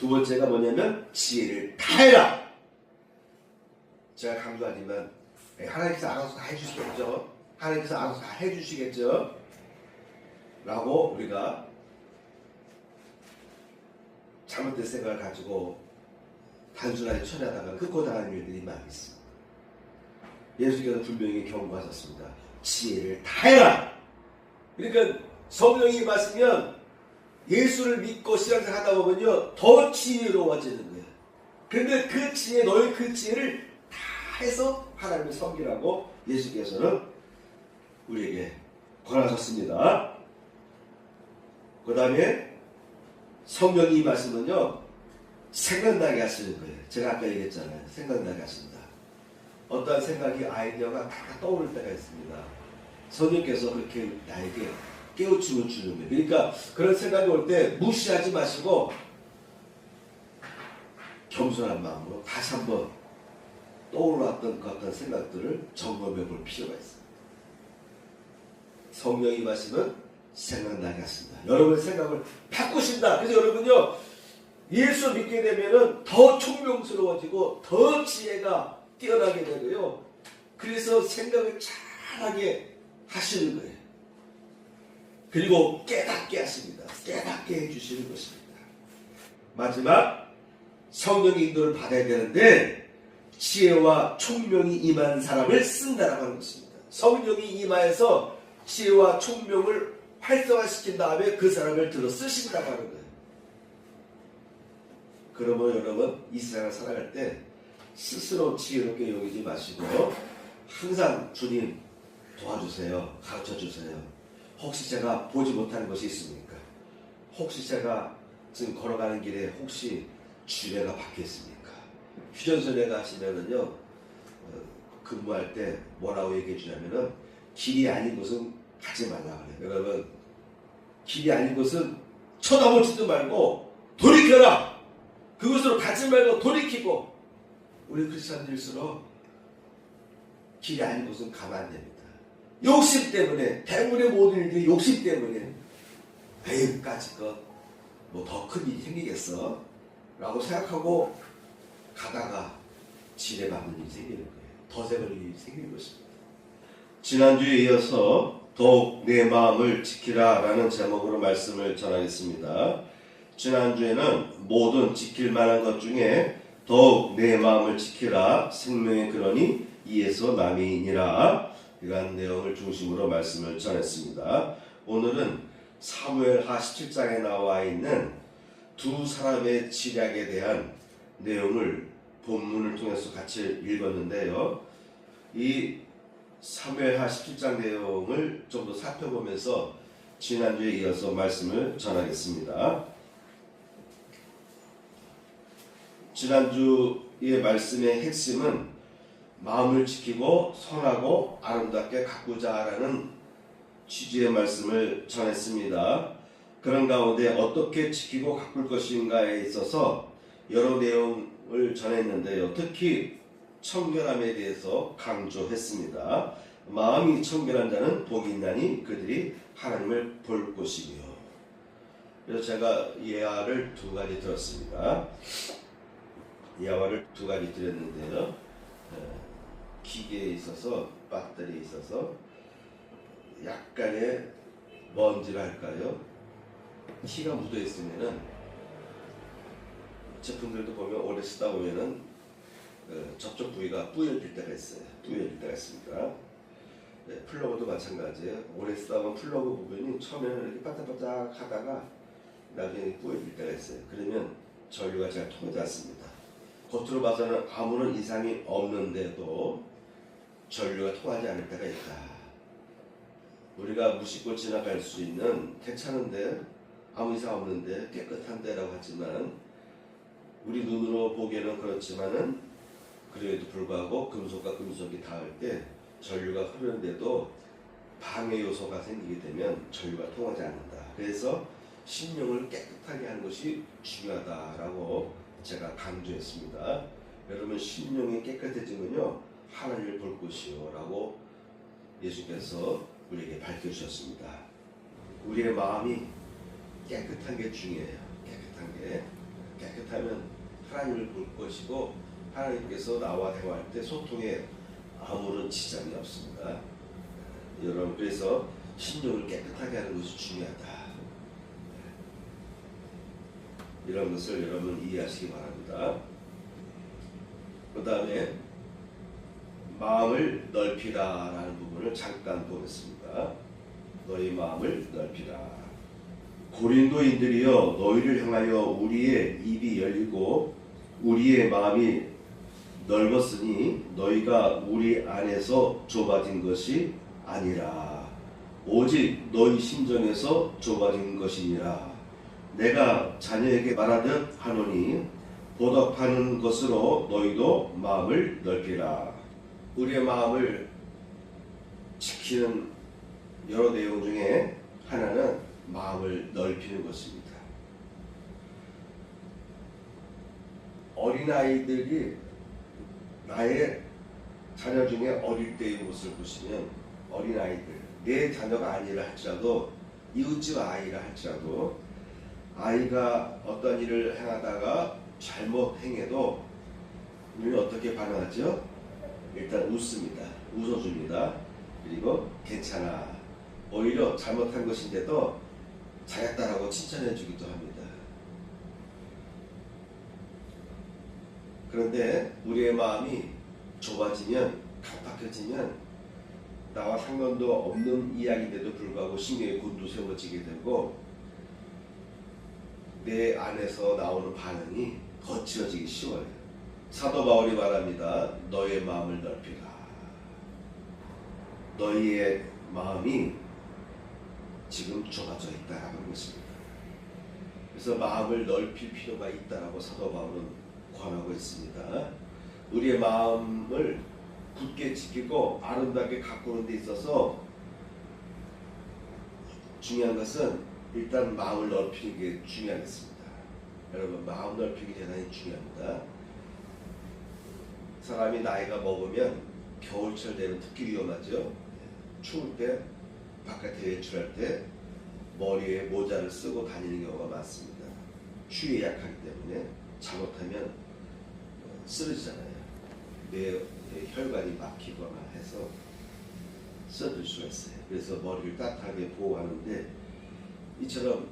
두 번째가 뭐냐면 지혜를 다해라. 제가 강조하지만 하나님께서 알아서 다 해주시겠죠. 하나님께서 알아서 다 해주시겠죠. 라고 우리가 잘못된 생각을 가지고 단순하게 처리하다가 흑고당하는 일들이 많이 있습니다. 예수께서 분명히 경고하셨습니다. 지혜를 다해라. 그러니까 성령이 임하시면 예수를 믿고 신앙생활 하다 보면요 더 지혜로워지는 거예요. 그런데 그 지혜, 너의 그 지혜를 다 해서 하나님을 섬기라고 예수께서는 우리에게 권하셨습니다. 그 다음에 성령이 임하시면요 생각나게 하시는 거예요. 제가 아까 얘기했잖아요. 생각나게 하신다. 어떠한 생각이 아이디어가 다 떠오를 때가 있습니다. 성령께서 그렇게 나에게 깨우침을 주는 거예요. 그러니까 그런 생각이 올 때 무시하지 마시고 겸손한 마음으로 다시 한번 떠올랐던 그 어떤 생각들을 점검해 볼 필요가 있습니다. 성령이 임하시면 생각나게 하십니다. 여러분의 생각을 바꾸신다. 그래서 여러분요 예수 믿게 되면은 더 총명스러워지고 더 지혜가 뛰어나게 되고요. 그래서 생각을 잘하게 하시는 거예요. 그리고 깨닫게 하십니다. 깨닫게 해주시는 것입니다. 마지막 성령의 인도를 받아야 되는데 지혜와 총명이 임한 사람을 쓴다라고 하는 것입니다. 성령이 임하여서 지혜와 총명을 활성화시킨 다음에 그 사람을 들어 쓰신다고 하는 거예요. 그러면 여러분 이 세상을 살아갈 때 스스로 지혜롭게 여기지 마시고 항상 주님 도와주세요. 가르쳐주세요. 혹시 제가 보지 못하는 것이 있습니까? 혹시 제가 지금 걸어가는 길에 혹시 주례가 바뀌었습니까? 휴전선에 가시면은요 근무할 때 뭐라고 얘기해 주냐면은 길이 아닌 곳은 가지 말라 그래요. 여러분 길이 아닌 곳은 쳐다보지도 말고 돌이켜라. 그곳으로 가지 말고 돌이키고 우리 크리스천들일수록 길이 아닌 곳은 가면 안 됩니다. 욕심 때문에 대부분의 모든 일들이 욕심 때문에 에이까지 뭐 더 큰 일이 생기겠어 라고 생각하고 가다가 지뢰받는 일이 생기는 거예요. 덫에 걸릴 일이 생기는 것입니다. 지난주에 이어서 더욱 내 마음을 지키라 라는 제목으로 말씀을 전하겠습니다. 지난주에는 모든 지킬 만한 것 중에 더욱 내 마음을 지키라 생명의 근원이 이에서 남이니라 이러한 내용을 중심으로 말씀을 전했습니다. 오늘은 사무엘하 17장에 나와 있는 두 사람의 지략에 대한 내용을 본문을 통해서 같이 읽었는데요. 이 사무엘하 17장 내용을 좀 더 살펴보면서 지난주에 이어서 말씀을 전하겠습니다. 지난주의 말씀의 핵심은 마음을 지키고 선하고 아름답게 가꾸자라는 취지의 말씀을 전했습니다. 그런 가운데 어떻게 지키고 가꿀 것인가에 있어서 여러 내용을 전했는데요. 특히 청결함에 대해서 강조했습니다. 마음이 청결한 자는 복이 있나니 그들이 하나님을 볼 것이며. 그래서 제가 예화를 두 가지 들었습니다. 예화를 두 가지 드렸는데요. 기계에 있어서 배터리에 있어서 약간의 먼지랄까요? 티가 묻어 있으면은 제품들도 보면 오래 쓰다 보면은 접촉 부위가 뿌얘질 때가 있어요. 뿌얘질 때가 있습니다. 네, 플러그도 마찬가지예요. 오래 쓰다 보면 플러그 부분이 처음에는 이렇게 바짝바짝 하다가 나중에 뿌얘질 때가 있어요. 그러면 전류가 잘 통하지 않습니다. 겉으로 봐서는 아무런 이상이 없는데도 전류가 통하지 않을 때가 있다. 우리가 무심코 지나갈 수 있는 괜찮은데 아무 이상 없는데 깨끗한데라고 하지만 우리 눈으로 보기에는 그렇지만은 그래도 불구하고 금속과 금속이 닿을 때 전류가 흐르는데도 방해 요소가 생기게 되면 전류가 통하지 않는다. 그래서 심령을 깨끗하게 하는 것이 중요하다라고 제가 강조했습니다. 여러분 심령이 깨끗해지면요 하나님을 볼 것이요 라고 예수께서 우리에게 밝혀주셨습니다. 우리의 마음이 깨끗한 게 중요해요. 깨끗한 하면 하나님을 볼 것이고 하나님께서 나와 대화할 때 소통에 아무런 지장이 없습니다. 여러분 그래서 신령을 깨끗하게 하는 것이 중요하다. 이런 것을 여러분 이해하시기 바랍니다. 그 다음에 마음을 넓히라라는 부분을 잠깐 보겠습니다. 너희 마음을 넓히라. 고린도인들이여 너희를 향하여 우리의 입이 열리고 우리의 마음이 넓었으니 너희가 우리 안에서 좁아진 것이 아니라 오직 너희 심정에서 좁아진 것이니라. 내가 자녀에게 말하듯 하노니 보답하는 것으로 너희도 마음을 넓히라. 우리의 마음을 지키는 여러 내용 중에 하나는 마음을 넓히는 것입니다. 어린아이들이 나의 자녀 중에 어릴 때의 모습을 보시면 어린아이들, 내 자녀가 아니라 할지라도 이웃집 아이라 할지라도 아이가 어떤 일을 행하다가 잘못 행해도 우리는 어떻게 반응하죠? 일단 웃습니다. 웃어줍니다. 그리고 괜찮아. 오히려 잘못한 것인데도 잘했다라고 칭찬해 주기도 합니다. 그런데 우리의 마음이 좁아지면, 각박해지면 나와 상관도 없는 이야기인데도 불구하고 신경이 곤두세워지게 되고 내 안에서 나오는 반응이 거칠어지기 쉬워요. 사도 바울이 말합니다. 너의 마음을 넓히라. 너희의 마음이 지금 좁아져 있다라는 것입니다. 그래서 마음을 넓힐 필요가 있다라고 사도 바울은 권하고 있습니다. 우리의 마음을 굳게 지키고 아름답게 가꾸는 데 있어서 중요한 것은 일단 마음을 넓히는 게 중요하겠습니다. 여러분 마음 넓히기 대단히 중요합니다. 사람이 나이가 먹으면 겨울철 되면 특히 위험하죠. 추울 때 바깥에 외출할 때 머리에 모자를 쓰고 다니는 경우가 많습니다. 추위에 약하기 때문에 잘못하면 쓰러지잖아요. 뇌 혈관이 막히거나 해서 쓰러질 수가 있어요. 그래서 머리를 따뜻하게 보호하는데 이처럼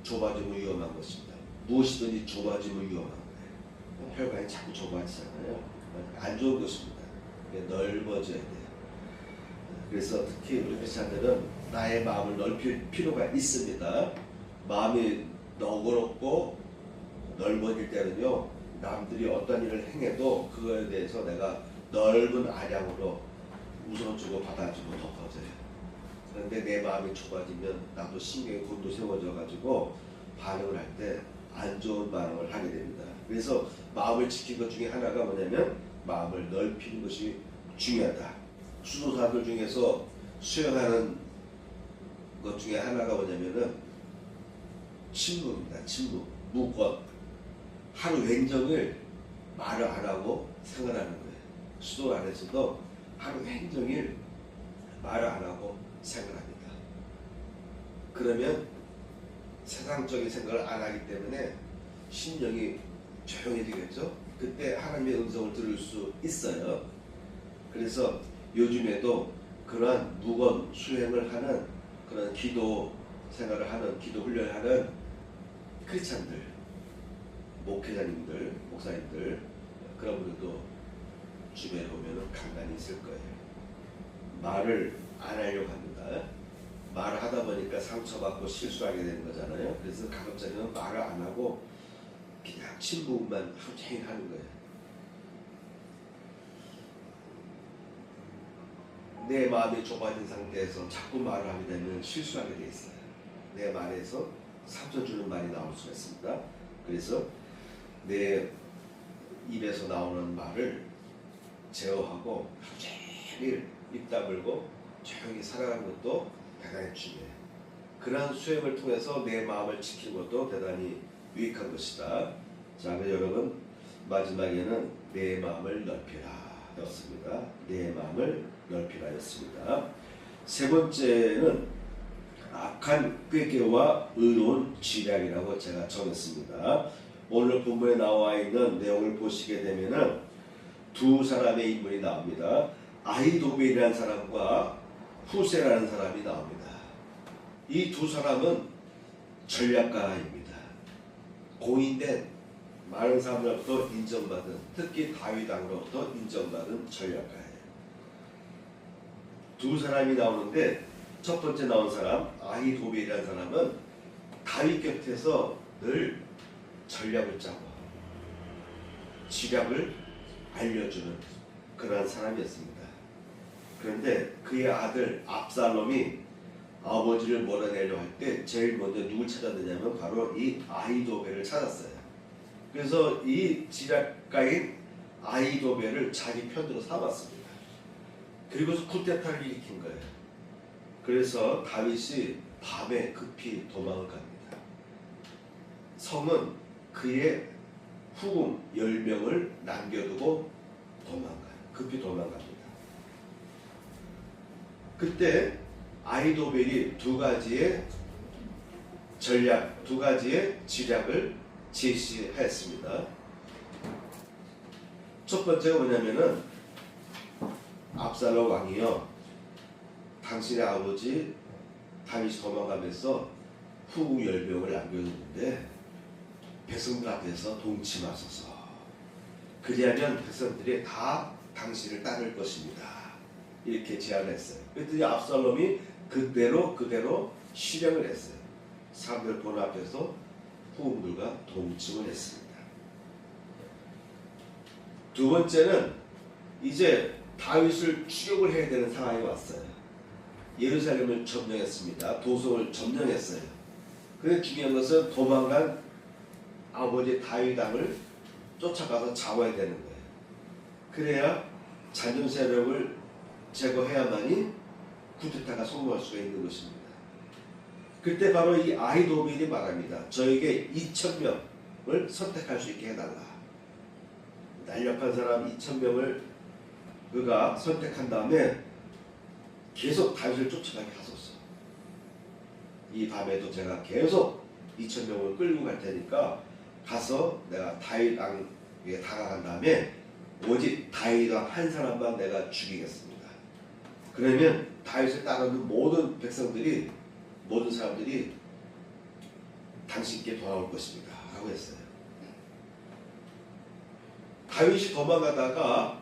좁아지면 위험한 것입니다. 무엇이든지 좁아지면 위험한 거예요. 혈관이 자꾸 좁아지잖아요. 안 좋은 것입니다. 넓어져야 돼요. 그래서 특히 우리 크리스찬들은 나의 마음을 넓힐 필요가 있습니다. 마음이 너그럽고 넓어질 때는요, 남들이 어떤 일을 행해도 그거에 대해서 내가 넓은 아량으로 웃어주고 받아주고 덮어줘요. 그런데 내 마음이 좁아지면 나도 신경이 곤두세워져 가지고 반응을 할 때 안 좋은 반응을 하게 됩니다. 그래서 마음을 지킨 것 중에 하나가 뭐냐면 마음을 넓히는 것이 중요하다. 수도사들 중에서 수행하는 것 중에 하나가 뭐냐면은 침묵입니다. 침묵, 무권. 하루 왼종일 말을 안 하고 생활하는 거예요. 수도 안에서도 하루 왼종일 말을 안 하고 생활합니다. 그러면 세상적인 생각을 안 하기 때문에 심령이 조용해지겠죠. 그때 하나님의 음성을 들을 수 있어요. 그래서 요즘에도 그러한 무건 수행을 하는 그런 기도 생활을 하는 기도 훈련을 하는 크리스찬들, 목회자님들, 목사님들 그런 분들도 주변에 보면 간간히 있을 거예요. 말을 안 하려고 합니다. 말을 하다 보니까 상처받고 실수하게 되는 거잖아요. 그래서 가급적이면 말을 안 하고 그냥 침묵만 하루 종일 하는 거예요. 내 마음이 좁아진 상태에서 자꾸 말을 하게 되면 실수하게 돼 있어요. 내 말에서 상처 주는 말이 나올 수가 있습니다. 그래서 내 입에서 나오는 말을 제어하고 하루 종일 입 다물고 조용히 살아가는 것도 대단히 중요해요. 그러한 수행을 통해서 내 마음을 지키는 것도 대단히 유익한 것이다. 자, 여러분 마지막에는 내 마음을 넓히라 였습니다. 내 마음을 넓히라 였습니다. 세 번째는 악한 꾀계와 의로운 지략이라고 제가 정했습니다. 오늘 본문에 나와 있는 내용을 보시게 되면은 두 사람의 인물이 나옵니다. 아히도벨이라는 사람과 후세라는 사람이 나옵니다. 이 두 사람은 전략가입니다. 공인된 많은 사람들로부터 인정받은, 특히 다윗 왕으로부터 인정받은 전략가예요. 두 사람이 나오는데 첫 번째 나온 사람 아히도벨이라는 사람은 다윗 곁에서 늘 전략을 짜고 지략을 알려주는 그런 사람이었습니다. 그런데 그의 아들 압살롬이 아버지를 몰아내려 할 때 제일 먼저 누굴 찾았느냐면 바로 이 아히도벨을 찾았어요. 그래서 이 지략가인 아히도벨을 자기 편으로 삼았습니다. 그리고서 쿠데타를 일으킨 거예요. 그래서 다윗이 밤에 급히 도망을 갑니다. 성은 그의 후궁 10명을 남겨두고 도망가요. 급히 도망갑니다. 그때 아히도벨이 두 가지의 전략, 두 가지의 지략을 제시했습니다. 첫 번째가 뭐냐면은 압살롬 왕이요, 당신의 아버지 다윗이 도망가면서 후궁 10명을 남겨두는데 백성들 앞에서 동침하소서. 그리하면 백성들이 다 당신을 따를 것입니다. 이렇게 제안했어요. 그랬더니 압살롬이 그대로 실행을 했어요. 사람들 보는 앞에서 후궁들과 동침을 했습니다. 두 번째는 이제 다윗을 추격을 해야 되는 상황이 왔어요. 예루살렘을 점령했습니다. 도성을 점령했어요. 근데 중요한 것은 도망간 아버지 다윗 왕을 쫓아가서 잡아야 되는 거예요. 그래야 잔존 세력을 제거해야만이 쿠데타가 성공할 수가 있는 것입니다. 그때 바로 이 아히도벨이 말합니다. 저에게 2,000명을 선택할 수 있게 해달라. 날렵한 사람 2,000명을 그가 선택한 다음에 계속 다윗을 쫓아가게 하소서. 이 밤에도 제가 계속 2,000명을 끌고 갈 테니까 가서 내가 다윗 왕에게 다가간 다음에 오직 다윗 왕 한 사람만 내가 죽이겠습니다. 그러면 다윗을 따르는 모든 백성들이, 모든 사람들이 당신께 돌아올 것입니다 라고 했어요. 다윗이 도망가다가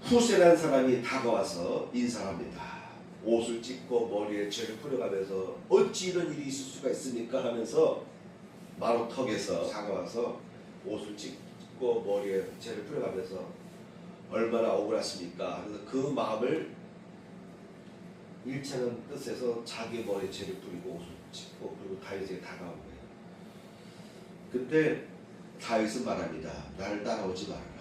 후세라는 사람이 다가와서 인사합니다. 옷을 찢고 머리에 죄를 뿌려가면서 어찌 이런 일이 있을 수가 있습니까 하면서 마루턱에서 다가와서 옷을 찢고 머리에 죄를 뿌려가면서 얼마나 억울하십니까 하면서 그 마음을 일체는 뜻에서 자기 머리에 죄를 뿌리고 옷을 찢고 그리고 다윗에게 다가온 거예요. 그때 다윗은 말합니다. 나를 따라오지 말아라.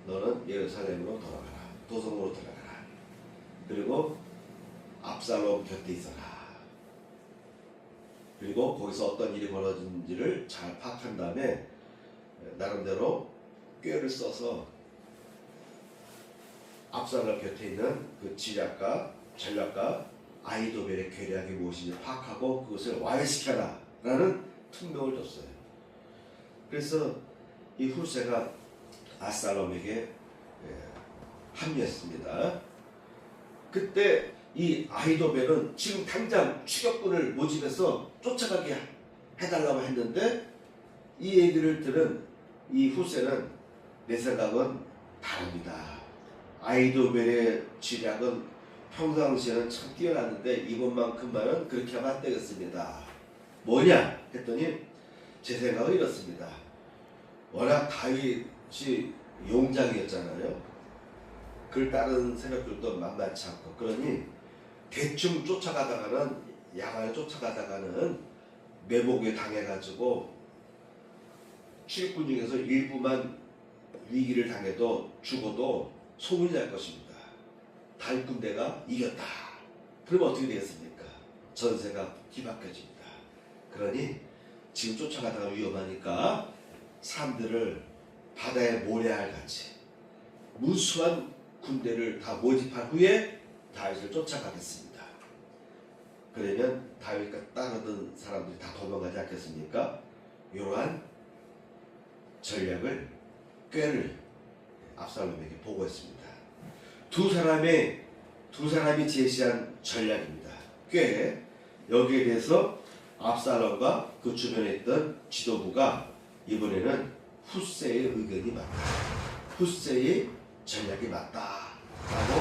너는 예루살렘으로 돌아가라. 도성으로 들어가라. 그리고 압살롬 곁에 있어라. 그리고 거기서 어떤 일이 벌어진지를 잘 파악한 다음에 나름대로 꾀를 써서 압살롬 곁에 있는 그 지략가, 전략가 아히도벨의 계략이 무엇인지 파악하고 그것을 와해시켜라 라는 특명을 줬어요. 그래서 이 후세가 압살롬에게 합류했습니다. 그때 이 아히도벨은 지금 당장 추격군을 모집해서 쫓아가게 해달라고 했는데 이 얘기를 들은 이 후세는 내 생각은 다릅니다. 아히도벨의 지략은 평상시에는 참 뛰어났는데 이번만큼만은 그렇게 하면 안 되겠습니다. 뭐냐 했더니 제 생각은 이렇습니다. 워낙 다윗이 용장이었잖아요. 그를 따르는 세력들도 만만치 않고, 그러니 대충 쫓아가다가는, 야간에 쫓아가다가는 매복에 당해가지고 출입군 중에서 일부만 위기를 당해도 죽어도 소문이 날 것입니다. 다윗 군대가 이겼다. 그러면 어떻게 되겠습니까? 전세가 뒤바뀌어집니다. 그러니 지금 쫓아가다가 위험하니까 사람들을 바다에 모래알 같이 무수한 군대를 다 모집한 후에 다윗을 쫓아가겠습니다. 그러면 다윗과 따르던 사람들이 다 도망가지 않겠습니까? 이러한 전략을 꾀를 압살롬에게 보고했습니다. 두 사람이 제시한 전략입니다. 꽤 여기에 대해서 압살롬과 그 주변에 있던 지도부가 이번에는 후세의 의견이 맞다, 후세의 전략이 맞다 라고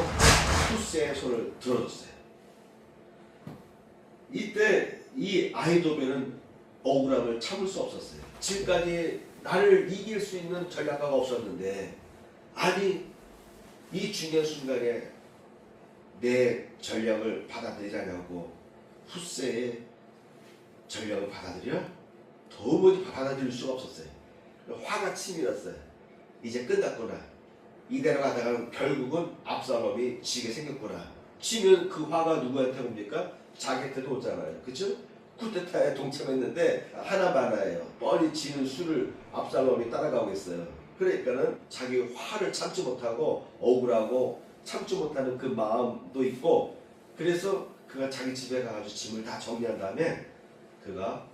후세의 손을 들어줬어요. 이때 이 아히도벨은 억울함을 참을 수 없었어요. 지금까지 나를 이길 수 있는 전략가가 없었는데, 아니 이 중요한 순간에 내 전략을 받아들이자냐고 후세의 전략을 받아들여? 도무지 받아들일 수가 없었어요. 화가 치밀었어요. 이제 끝났구나. 이대로 가다가는 결국은 압살롬이 지게 생겼구나. 치면 그 화가 누구한테 옵니까? 자기한테도 오잖아요. 그쵸? 쿠데타에 동참했는데 하나만아예요. 뻔히 지는 수를 압살롬이 따라가고 있어요. 그러니까는 자기 화를 참지 못하고 억울하고 참지 못하는 그 마음도 있고, 그래서 그가 자기 집에 가가지고 짐을 다 정리한 다음에 그가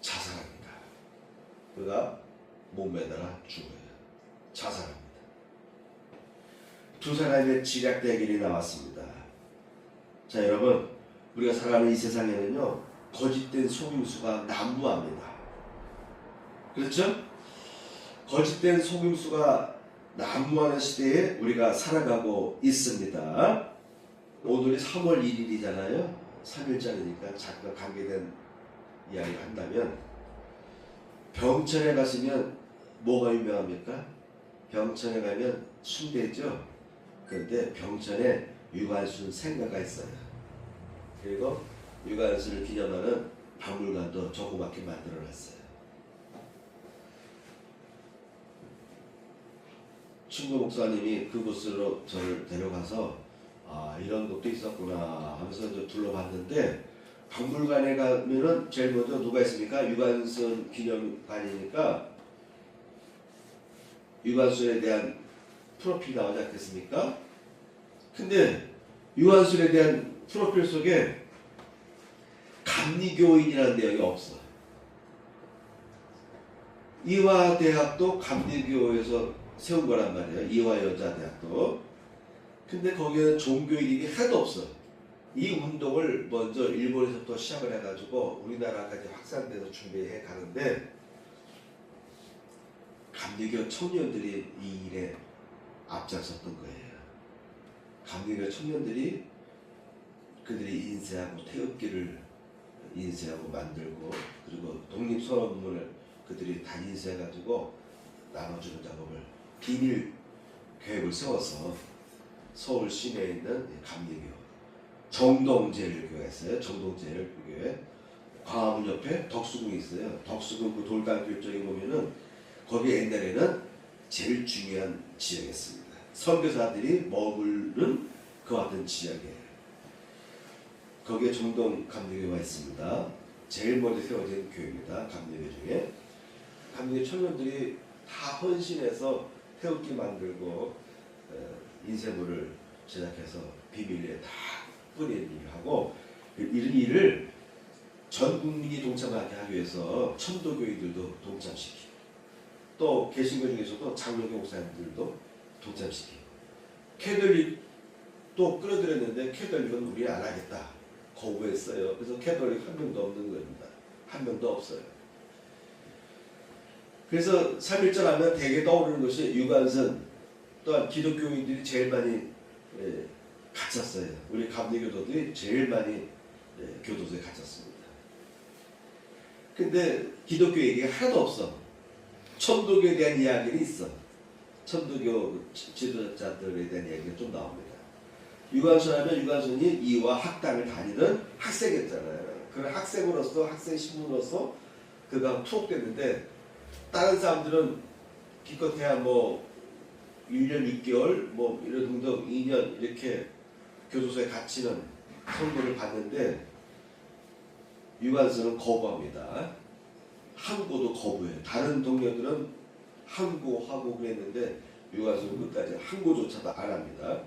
자살합니다. 그가 목매달아 죽어요. 자살합니다. 두 사람의 지략 대결이 나왔습니다. 자, 여러분, 우리가 살아가는 이 세상에는요, 거짓된 속임수가 난무합니다. 그렇죠? 거짓된 속임수가 난무하는 시대에 우리가 살아가고 있습니다. 오늘이 3월 1일이잖아요. 3일절이니까 잠깐 관계된 이야기를 한다면, 병천에 가시면 뭐가 유명합니까? 병천에 가면 순대죠. 그런데 병천에 유관순 생가가 있어요. 그리고 유관순을 기념하는 박물관도 조그맣게 만들어놨어요. 충구 목사님이 그곳으로 저를 데려가서 이런 것도 있었구나 하면서 둘러봤는데, 박물관에 가면은 제일 먼저 누가 있습니까? 유관순 기념관이니까 유관순에 대한 프로필 나오지 않겠습니까? 근데 유관순에 대한 프로필 속에 감리교인이라는 내용이 없어. 이화대학도 감리교에서 세운 거란 말이에요. 이화여자대학도. 근데 거기에는 종교인이 하나도 없어. 이 운동을 먼저 일본에서부터 시작을 해가지고 우리나라까지 확산돼서 준비해 가는데, 감리교 청년들이 이 일에 앞장섰던 거예요. 감리교 청년들이 그들이 인쇄하고 태극기를 인쇄하고 만들고, 그리고 독립선언문을 그들이 다 인쇄해가지고 나눠주는 작업을, 비밀 계획을 세워서 서울 시내에 있는 감리교 정동제일교회 있어요. 정동제일교회 광화문 옆에 덕수궁이 있어요. 덕수궁 그 돌담길 쪽에 보면은 거기 옛날에는 제일 중요한 지역이었습니다. 선교사들이 머무는 그 같은 지역이에요. 거기에 정동 감리교가 있습니다. 제일 먼저 세워진 교회입니다. 감리교 중에. 감리교 청년들이 다 헌신해서 태극기 만들고 인쇄물을 제작해서 비밀리에 다 뿌리는 일을 하고, 이런 일을 전 국민이 동참하게 하기 위해서 천도교인들도 동참시키고, 또 개신교 중에서도 장로교 목사님들도 동참시키고, 캐톨릭도 끌어들였는데 캐톨릭은 우리 안 하겠다 거부했어요. 그래서 캐톨릭 한 명도 없는 겁니다. 한 명도 없어요. 그래서 3.1절 하면 대개 떠오르는 것이 유관순, 또한 기독교인들이 제일 많이 갇혔어요. 우리 감리교도들이 제일 많이 교도소에 갇혔습니다. 근데 기독교 얘기가 하나도 없어. 천도교에 대한 이야기는 있어. 천도교 지도자들에 대한 이야기가 좀 나옵니다. 유관순 하면 유관순이 이화 학당을 다니는 학생이었잖아요. 그 학생으로서, 학생 신분으로서 그가 투옥됐는데, 다른 사람들은 기껏해야 뭐 1년 6개월 뭐 이런 등등 2년 이렇게 교도소에 갇히는 선고를 받는데, 유관순은 거부합니다. 항고도 거부해요. 다른 동료들은 항고하고 그랬는데 유관순은 끝까지 항고조차도 안 합니다.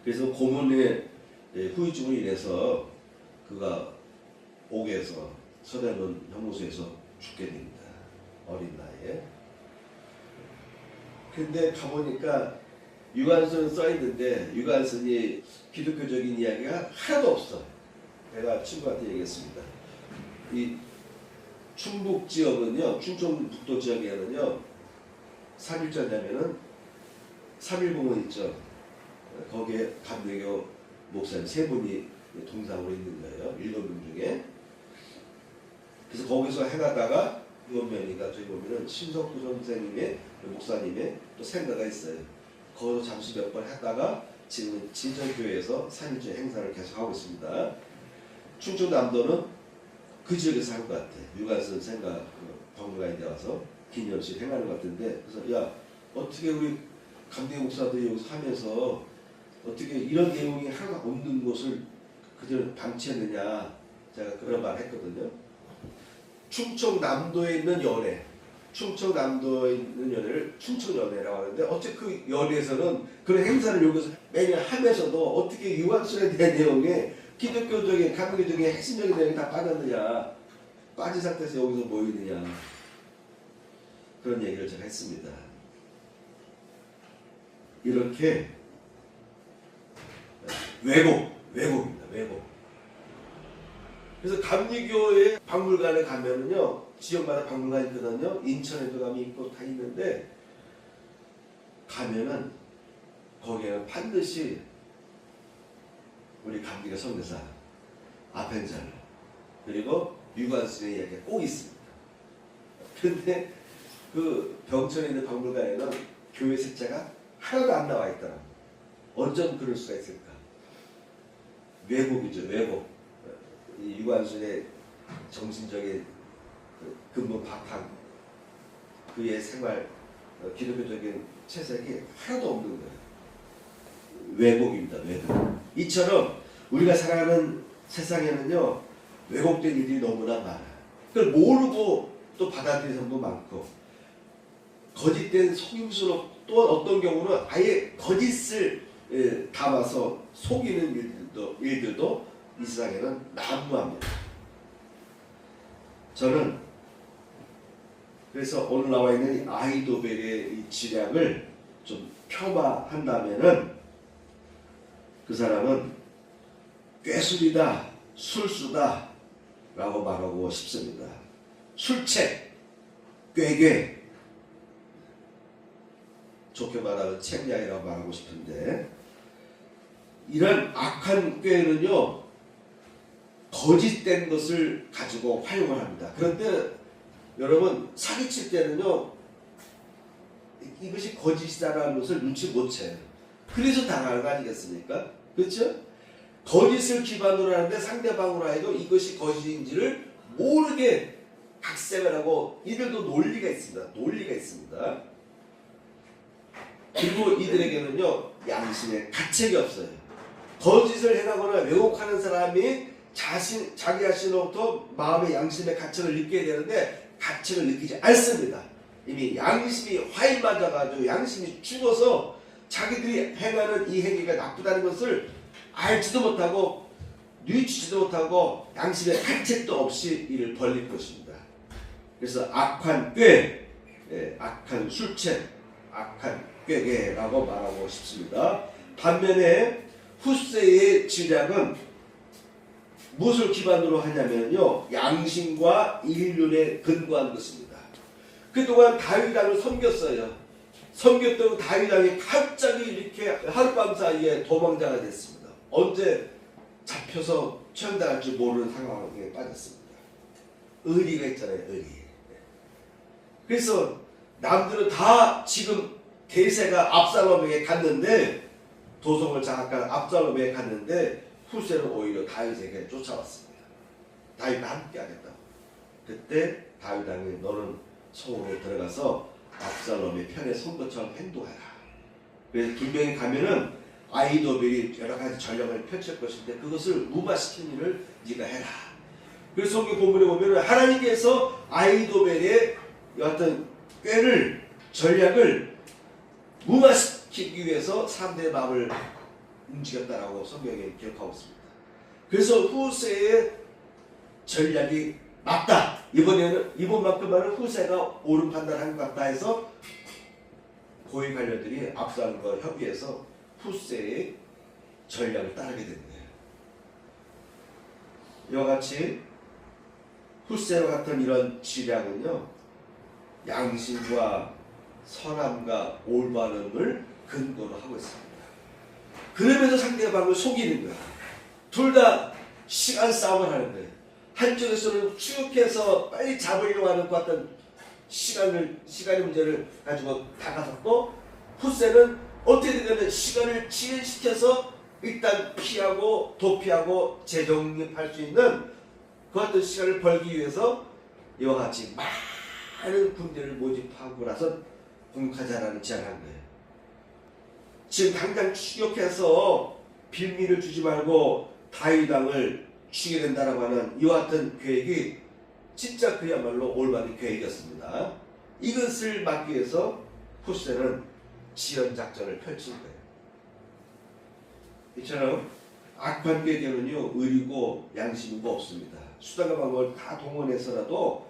그래서 고문의 후유증으로 인해서 그가 옥에서 서대문 형무소에서 죽게 됩니다. 어린 나이에. 근데 가보니까 유관순 써있는데 유관순이 기독교적인 이야기가 하나도 없어. 내가 친구한테 얘기했습니다. 이 충북 지역은요, 충청북도 지역에는요, 3.1자냐면은 3.1공원 있죠. 거기에 감리교 목사님 3분이 동상으로 있는 거예요. 7명 중에. 그래서 거기서 행하다가 유원면이가 저희 보면은 신석구 선생님의 목사님의 또 생가가 있어요. 거기서 잠시 몇 번 했다가 지금은 진천교회에서 3.1절 행사를 계속 하고 있습니다. 충청남도는 그 지역에서 한 것 같아. 유관순 생가 박물관에 와서 기념식 행하는 것 같은데, 그래서 야, 어떻게 우리 감리교 목사들이 여기서 하면서 어떻게 이런 내용이 하나도 없는 곳을 그대로 방치했느냐, 제가 그런 말 했거든요. 충청남도에 있는 연회, 충청남도에 있는 연회를 충청연회라고 하는데, 어째 그 연회에서는 그런 행사를 여기서 매년 하면서도 어떻게 유관순에 대한 내용에 기독교적인, 감리교적인 핵심적인 내용이 다 빠졌느냐, 빠진 상태에서 여기서 모이느냐, 그런 얘기를 제가 했습니다. 이렇게 왜곡입니다. 왜곡. 그래서 감리교의 박물관에 가면은요, 지역마다 박물관이 있거든요. 인천에도 가면 있고 다 있는데, 가면은 거기에는 반드시 우리 감리교 성대사 아펜잘 그리고 유관순의 이야기가 꼭 있습니다. 그런데 그 병천에 있는 박물관에는 교회 숫자가 하나도 안 나와 있더라. 어쩜 그럴 수가 있을까? 왜곡이죠, 왜곡. 이 유관순의 정신적인 근본 바탕, 그의 생활, 기독교적인 채색이 하나도 없는 거예요. 왜곡입니다, 왜곡. 이처럼 우리가 살아가는 세상에는요, 왜곡된 일들이 너무나 많아요. 그걸 모르고 또 받아들이는 사람도 많고, 거짓된 속임수로 또 어떤 경우는 아예 거짓을 담아서 속이는 일들도 이 세상에는 난무합니다. 저는 그래서 오늘 나와 있는 이 아히도벨의 이 지략을 좀 폄하한다면은 그 사람은 꾀술이다, 술수다 라고 말하고 싶습니다. 술책, 꾀괴, 좋게 말하면 책략이라고 말하고 싶은데, 이런 악한 꾀는요, 거짓된 것을 가지고 활용을 합니다. 그런데 여러분, 사기칠 때는요, 이것이 거짓이다라는 것을 눈치 못 채요. 그래서 당하는 거 아니겠습니까? 그렇죠? 거짓을 기반으로 하는데 상대방으로 하여금 이것이 거짓인지를 모르게 각색을 하고, 이들도 논리가 있습니다. 논리가 있습니다. 그리고 이들에게는요, 양심의 가책이 없어요. 거짓을 행하거나 왜곡하는 사람이 자기 자신으로부터 마음의 양심의 가책을 느끼게 되는데, 가책을 느끼지 않습니다. 이미 양심이 화인 맞아가지고 양심이 죽어서 자기들이 행하는 이 행위가 나쁘다는 것을 알지도 못하고 뉘우치지도 못하고 양심의 가책도 없이 이를 벌릴 것입니다. 그래서 악한 꾀, 악한 술책, 악한 꾀괴라고 말하고 싶습니다. 반면에 후세의 지략은 무엇을 기반으로 하냐면요, 양심과 인륜에 근거한 것입니다. 그동안 다윗왕을 섬겼어요. 섬겼던 다윗왕이 갑자기 이렇게 하룻밤 사이에 도망자가 됐습니다. 언제 잡혀서 처형당할 줄 모르는 상황에 빠졌습니다. 의리가 있잖아요, 의리. 그래서 남들은 다 지금 대세가 압살롬에게 갔는데, 도성을 장악한 압살롬에게 갔는데, 후세는 오히려 다윗에게 쫓아왔습니다. 다윗과 함께 하겠다고. 그때 다윗 왕이 너는 성으로 들어가서 압살롬의 편에 선 것처럼 행동하라. 그래서 김병에 가면은 아히도벨이 여러 가지 전략을 펼칠 것인데 그것을 무마시키는 일을 네가 해라. 그래서 성경 본문에 보면은 하나님께서 아히도벨의 어떤 꾀를, 전략을 무마시키기 위해서 사람들의 마음을 움직였다라고 성경에 기록하고 있습니다. 그래서 후세의 전략이 맞다. 이번만큼만은 후세가 옳은 판단한 것 같다 해서 고위 관료들이 압수하는 걸 협의해서 후세의 전략을 따르게 된 거예요. 이와 같이 후세와 같은 이런 지략은요, 양심과 선함과 올바름을 근거로 하고 있습니다. 그러면서 상대방을 속이는 거야. 둘 다 시간 싸움을 하는 거예요. 한쪽에서는 추격해서 빨리 잡으려고 하는 것 같은 시간의 문제를 가지고 다가섰고, 후세는 어떻게 되면 시간을 지연시켜서 일단 피하고 도피하고 재정립할 수 있는 그 같은 시간을 벌기 위해서 이와 같이 많은 군대를 모집하고 나서 공격하자라는 제안을 한 거예요. 지금 당장 추격해서 빌미를 주지 말고 다윗 왕을 죽이게 된다라고 하는 이와 같은 계획이 진짜 그야말로 올바른 계획이었습니다. 이것을 막기 위해서 후세는 지연 작전을 펼친 거예요. 이처럼 악한 계획에는요, 의리고 양심이고 없습니다. 수단과 방법을 다 동원해서라도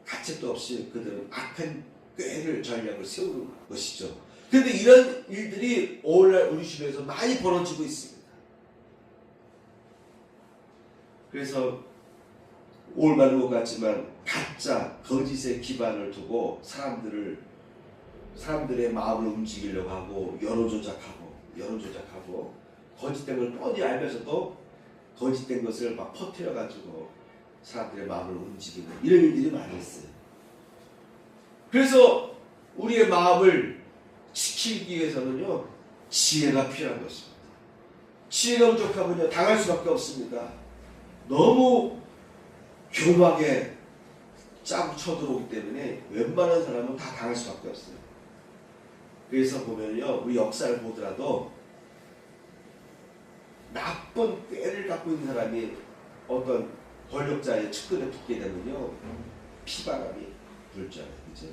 가책도 없이 그들은 악한 꾀를 전략을 세우는 것이죠. 그런데 이런 일들이 오늘날 우리 주변에서 많이 벌어지고 있습니다. 그래서 올바른 것 같지만 가짜 거짓의 기반을 두고 사람들의 마음을 움직이려고 하고 여론 조작하고 거짓된 걸 뻔히 알면서도 거짓된 것을 막 퍼뜨려 가지고 사람들의 마음을 움직이는 이런 일들이 많이 있어요. 그래서 우리의 마음을 지키기 위해서는요, 지혜가 필요한 것입니다. 지혜가 부족하면요, 당할 수밖에 없습니다. 너무 교묘하게 짜고 쳐들어오기 때문에 웬만한 사람은 다 당할 수밖에 없어요. 그래서 보면요, 우리 역사를 보더라도 나쁜 꾀를 갖고 있는 사람이 어떤 권력자의 측근에 붙게 되면요, 피바람이 불 줄 알아요. 그죠?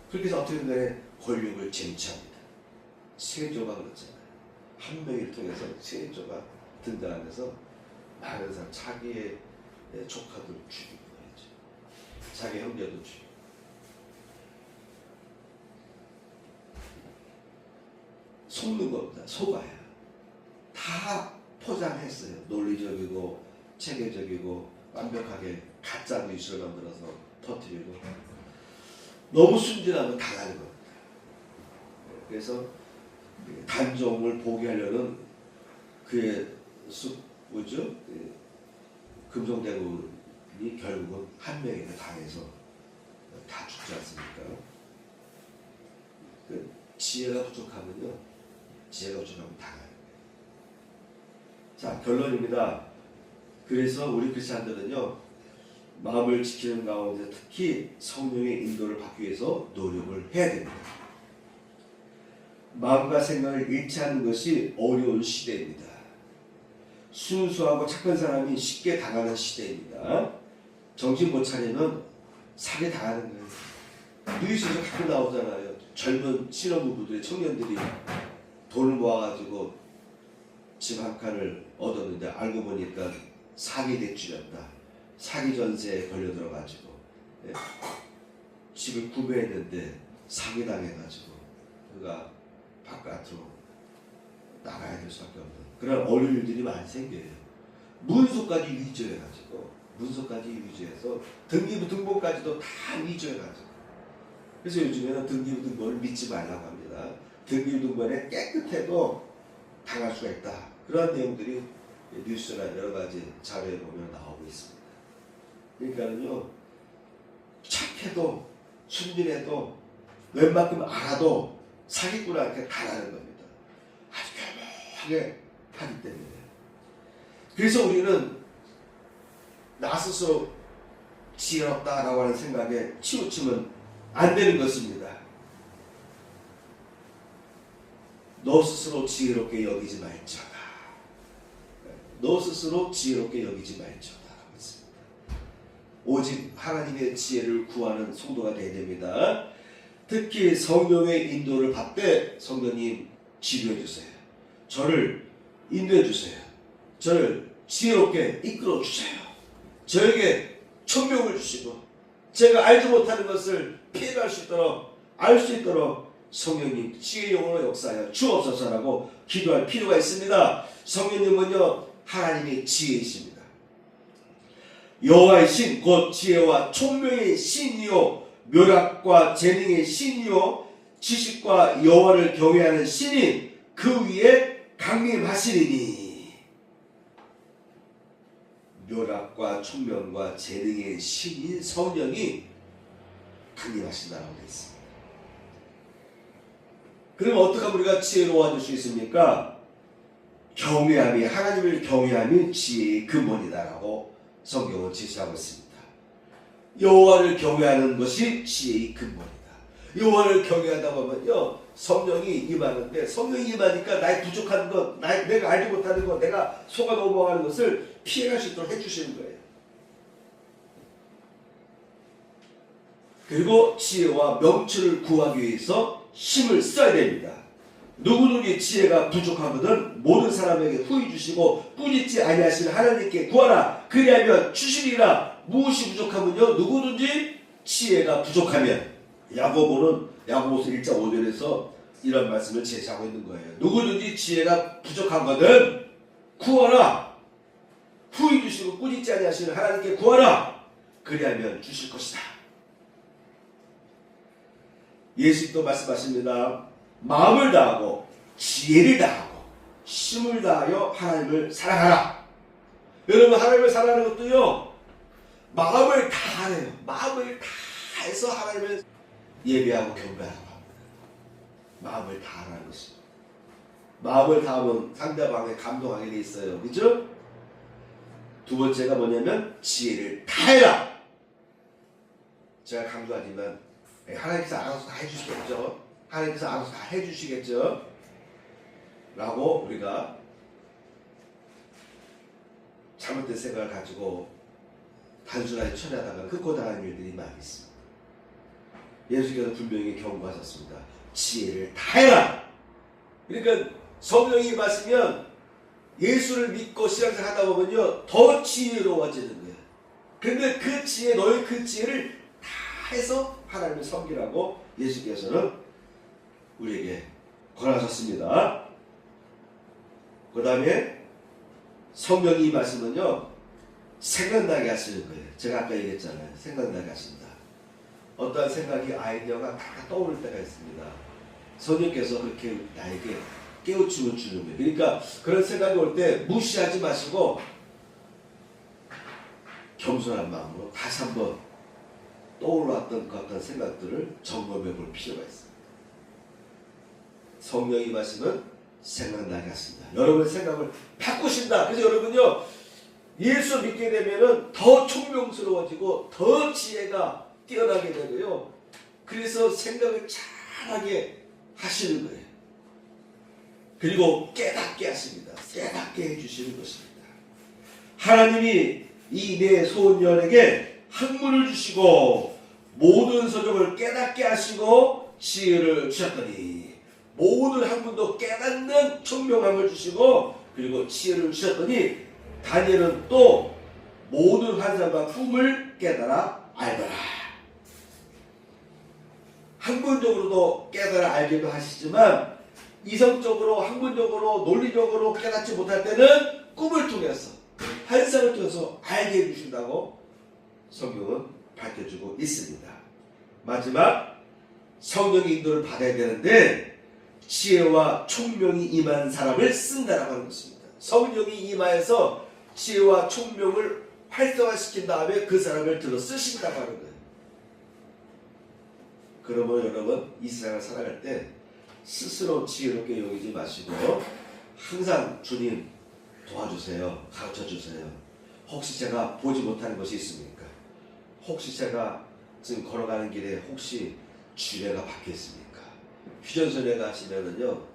그렇게 해서 어떻게 보면 권력을 쟁취합니다. 세조가 그렇잖아요. 한 명을 통해서 세조가 등장하면서 많은 사람, 자기의 조카도 죽이고 말이죠. 자기 형제도 죽이고. 속는 겁니다. 속아야. 다 포장했어요. 논리적이고 체계적이고 완벽하게 가짜 뉴스를 만들어서 터뜨리고 너무 순진하면 당하는 겁니다. 그래서 단종을 포기하려는 그의 뭐죠? 금성대군이 결국은 한 명에게 당해서 다 죽지 않습니까? 지혜가 부족하면 당해요. 자, 결론입니다. 그래서 우리 크리스찬들은요, 마음을 지키는 가운데 특히 성령의 인도를 받기 위해서 노력을 해야 됩니다. 마음과 생각을 일치하는 것이 어려운 시대입니다. 순수하고 착한 사람이 쉽게 당하는 시대입니다. 정신 못 차리면 살해 당하는 거예요. 뉴스에서 가끔 나오잖아요. 젊은 신혼부부들의 청년들이 돈을 모아가지고 집 한 칸을 얻었는데 알고 보니까 사기 대출이었다. 사기 전세에 걸려 들어가지고 집을 구매했는데 사기 당해가지고 그가 바깥으로 나가야 될 수밖에 없는 그런 어려운 일들이 많이 생겨요. 문서까지 위조해서 등기부 등본까지도 다 위조해가지고. 그래서 요즘에는 등기부 등본을 믿지 말라고 합니다. 등기부 등본에 깨끗해도 당할 수가 있다. 그런 내용들이 뉴스나 여러 가지 자료에 보면 나오고 있습니다. 그러니까는요, 착해도 순진해도 웬만큼 알아도 사기꾼한테 당하는 겁니다. 아주 교묘하게 하기 때문에. 그래서 우리는 나 스스로 지혜롭다라고 하는 생각에 치우치면 안 되는 것입니다. 너 스스로 지혜롭게 여기지 말자가. 너 스스로 지혜롭게 여기지 말자라고 했습니다. 오직 하나님의 지혜를 구하는 성도가 되어야 됩니다. 특히 성령의 인도를 받되 성령님 지도해 주세요. 저를 인도해 주세요. 저를 지혜롭게 이끌어 주세요. 저에게 총명을 주시고 제가 알지 못하는 것을 피해갈 수 있도록 알 수 있도록 성령님 지혜의 영으로 역사하여 주옵소서라고 기도할 필요가 있습니다. 성령님은요 하나님의 지혜이십니다. 여호와의 신 곧 지혜와 총명의 신이요 묘락과 재능의 신이요 지식과 여호와를 경외하는 신이 그 위에 강림하시리니. 묘락과 총명과 재능의 신인 성령이 강림하신다라고 되어 있습니다. 그러면 어떻게 하면 우리가 지혜로워질 수 있습니까? 경외함이, 하나님을 경외함이 지혜의 근본이다라고 성경은 제시하고 있습니다. 여호와를 경외하는 것이 지혜의 근본이다. 여호와를 경외하다 보면요 성령이 임하는데, 성령이 임하니까 나의 부족한 것, 내가 알지 못하는 것, 내가 속아 넘어가는 것을 피해갈 수 있도록 해주시는 거예요. 그리고 지혜와 명철을 구하기 위해서 힘을 써야 됩니다. 누구든지 지혜가 부족하거든 모든 사람에게 후히 주시고 꾸짖지 아니하시는 하나님께 구하라 그리하면 주시리라. 무엇이 부족하면요 누구든지 지혜가 부족하면, 야고보서 1장 5절에서 이런 말씀을 제시하고 있는 거예요. 누구든지 지혜가 부족하거든 구하라, 후히 주시고 꾸짖지 아니하시는 하나님께 구하라 그리하면 주실 것이다. 예수님도 말씀하십니다. 마음을 다하고 지혜를 다하고 힘을 다하여 하나님을 사랑하라. 여러분 하나님을 사랑하는 것도요 마음을 다하래요. 마음을 다해서 하나님을 예배하고 경배하라고 합니다. 마음을 다하라는 것입니다. 마음을 다하면 상대방에 감동하게 돼 있어요. 그죠? 두 번째가 뭐냐면 지혜를 다해라. 제가 강조하지만 하나님께서 알아서 다 해주시겠죠. 하나님께서 알아서 다 해주시겠죠. 라고 우리가 잘못된 생각을 가지고 단순하게 처리하다가 흑고 당하는 일들이 많이 있습니다. 예수께서 분명히 경고하셨습니다. 지혜를 다해라. 그러니까 성령이 임하시면 예수를 믿고 신앙생활 하다 보면요 더 지혜로워지는 거예요. 그런데 그 지혜, 너의 그 지혜를 다 해서 하나님을 섬기라고 예수께서는 우리에게 권하셨습니다. 그 다음에 성령이 임하시면요 생각나게 하시는 거예요. 제가 아까 얘기했잖아요. 생각나게 하신다. 어떠한 생각이, 아이디어가 다 떠오를 때가 있습니다. 성령께서 그렇게 나에게 깨우침을 주는 거예요. 그러니까 그런 생각이 올 때 무시하지 마시고 겸손한 마음으로 다시 한번 떠올랐던 그 어떤 생각들을 점검해 볼 필요가 있습니다. 성령이 임하시면 생각나게 하십니다. 여러분의 생각을 바꾸신다. 그래서 여러분요 예수 믿게 되면은 더 총명스러워지고 더 지혜가 뛰어나게 되고요. 그래서 생각을 잘하게 하시는 거예요. 그리고 깨닫게 하십니다. 깨닫게 해주시는 것입니다. 하나님이 이 내 소원녀에게 학문을 주시고 모든 서적을 깨닫게 하시고 지혜를 주셨더니, 모든 학문도 깨닫는 총명함을 주시고 그리고 지혜를 주셨더니 다니엘은 또 모든 환상과 꿈을 깨달아 알더라. 학문적으로도 깨달아 알기도 하시지만 이성적으로, 학문적으로, 논리적으로 깨닫지 못할 때는 꿈을 통해서, 환상을 통해서 알게 해주신다고 성경은 밝혀주고 있습니다. 마지막, 성령의 인도를 받아야 되는데 지혜와 총명이 임한 사람을 쓴다라고 하는 것입니다. 성령이 임하여서 지혜와 총명을 활성화시킨 다음에 그 사람을 들어 쓰신다고 하는 거예요. 그러면 여러분 이 세상을 살아갈 때 스스로 지혜롭게 여기지 마시고 항상 주님 도와주세요, 가르쳐주세요. 혹시 제가 보지 못하는 것이 있습니까? 혹시 제가 지금 걸어가는 길에 혹시 주례가 바뀌었습니까? 휴전선에 가시면은요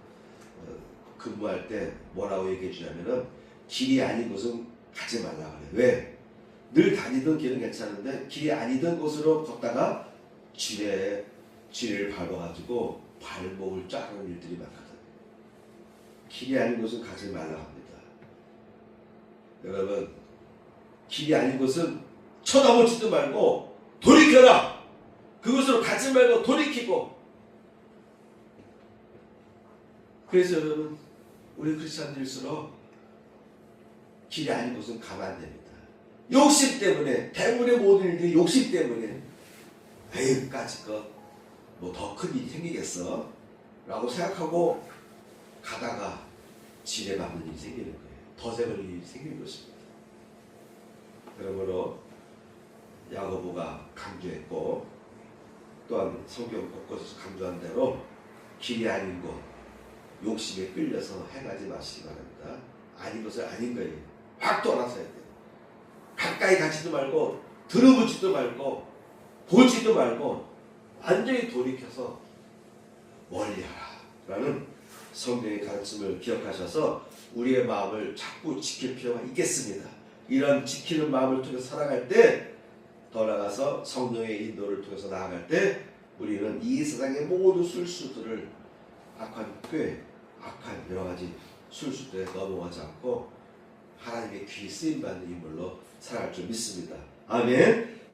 근무할 때 뭐라고 얘기해 주냐면은 길이 아닌 곳은 가지 말라 그래요. 왜? 늘 다니던 길은 괜찮은데 길이 아니던 곳으로 걷다가 지뢰를 밟아가지고 발목을 자르는 일들이 많거든요. 길이 아닌 곳은 가지 말라 합니다. 여러분, 길이 아닌 곳은 쳐다보지도 말고 돌이켜라. 그것으로 가지 말고 돌이키고. 그래서 여러분, 우리 크리스찬들일수록 길이 아닌 곳은 가면 안 됩니다. 욕심 때문에, 대부분의 모든 일들이 욕심 때문에, 에이 까짓것 뭐 더 큰 일이 생기겠어 라고 생각하고 가다가 지뢰받는 일이 생기는 거예요. 덫에 걸릴 일이 생기는 것입니다. 그러므로 야고보가 강조했고, 또한 성경 곳곳에서 강조한 대로 길이 아닌 곳, 욕심에 끌려서 행하지 마시기 바랍니다. 아닌 것을 아닌 거예요. 확 떠나서야 돼요. 가까이 가지도 말고 들어보지도 말고 보지도 말고 완전히 돌이켜서 멀리하라 라는 성경의 가르침을 기억하셔서 우리의 마음을 자꾸 지킬 필요가 있겠습니다. 이런 지키는 마음을 통해서 살아갈 때, 더 나아가서 성령의 인도를 통해서 나아갈 때 우리는 이 세상의 모든 술수들을, 악한 꾀, 악한 여러 가지 술수들에 넘어가지 않고 하나님의 귀 쓰임받는 인물로 살아갈 줄 믿습니다. 아멘.